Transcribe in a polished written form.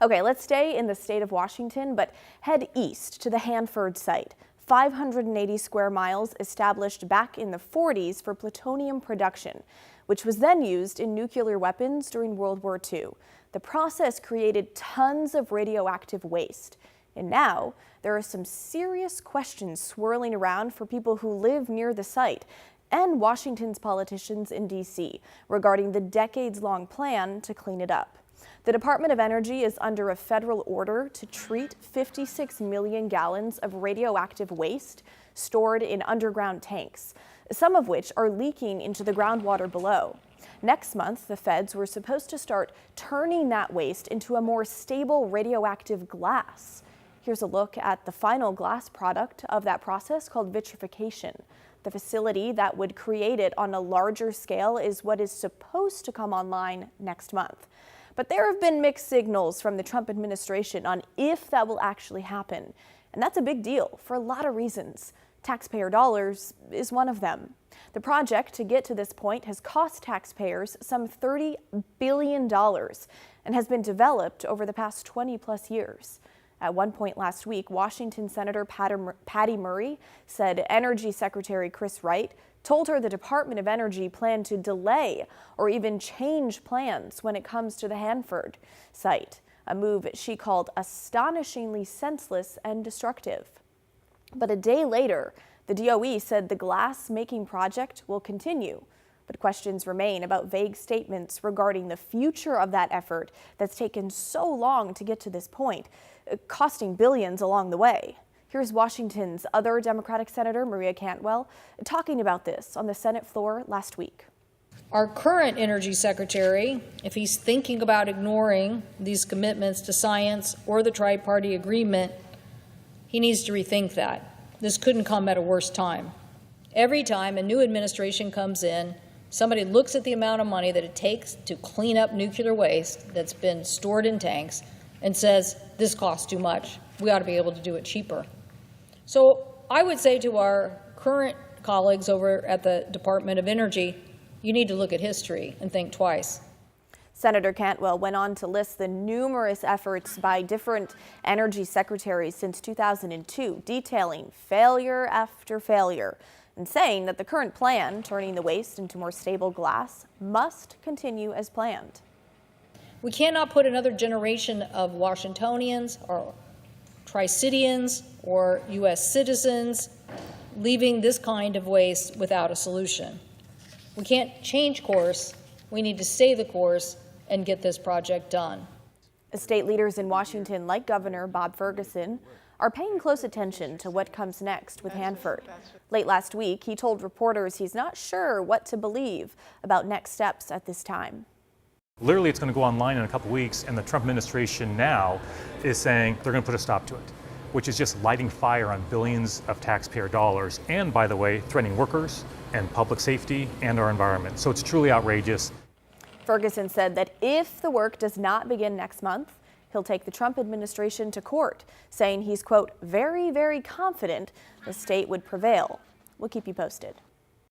Okay, let's stay in the state of Washington, but head east to the Hanford site. 580 square miles established back in the 40s for plutonium production, which was then used in nuclear weapons during World War II. The process created tons of radioactive waste. And now there are some serious questions swirling around for people who live near the site and Washington's politicians in D.C. regarding the decades-long plan to clean it up. The Department of Energy is under a federal order to treat 56 million gallons of radioactive waste stored in underground tanks, some of which are leaking into the groundwater below. Next month, the feds were supposed to start turning that waste into a more stable radioactive glass. Here's a look at the final glass product of that process called vitrification. The facility that would create it on a larger scale is what is supposed to come online next month. But there have been mixed signals from the Trump administration on if that will actually happen. And that's a big deal for a lot of reasons. Taxpayer dollars is one of them. The project to get to this point has cost taxpayers some $30 billion and has been developed over the past 20+ years. At one point last week, Washington Senator Patty Murray said Energy Secretary Chris Wright told her the Department of Energy planned to delay or even change plans when it comes to the Hanford site, a move she called astonishingly senseless and destructive. But a day later, the DOE said the glass-making project will continue. But questions remain about vague statements regarding the future of that effort that's taken so long to get to this point, costing billions along the way. Here's Washington's other Democratic Senator, Maria Cantwell, talking about this on the Senate floor last week. Our current Energy Secretary, if he's thinking about ignoring these commitments to science or the tri-party agreement, he needs to rethink that. This couldn't come at a worse time. Every time a new administration comes in, somebody looks at the amount of money that it takes to clean up nuclear waste that's been stored in tanks and says, this costs too much. We ought to be able to do it cheaper. So I would say to our current colleagues over at the Department of Energy, you need to look at history and think twice. Senator Cantwell went on to list the numerous efforts by different energy secretaries since 2002, detailing failure after failure, and saying that the current plan, turning the waste into more stable glass, must continue as planned. We cannot put another generation of Washingtonians or Tri-Citians or U.S. citizens leaving this kind of waste without a solution. We can't change course. We need to stay the course and get this project done. State leaders in Washington, like Governor Bob Ferguson, are paying close attention to what comes next with Hanford. Late last week, he told reporters he's not sure what to believe about next steps at this time. Literally, it's going to go online in a couple weeks, and the Trump administration now is saying they're going to put a stop to it, which is just lighting fire on billions of taxpayer dollars and, by the way, threatening workers and public safety and our environment. So it's truly outrageous. Ferguson said that if the work does not begin next month, he'll take the Trump administration to court, saying he's, quote, very, very confident the state would prevail. We'll keep you posted.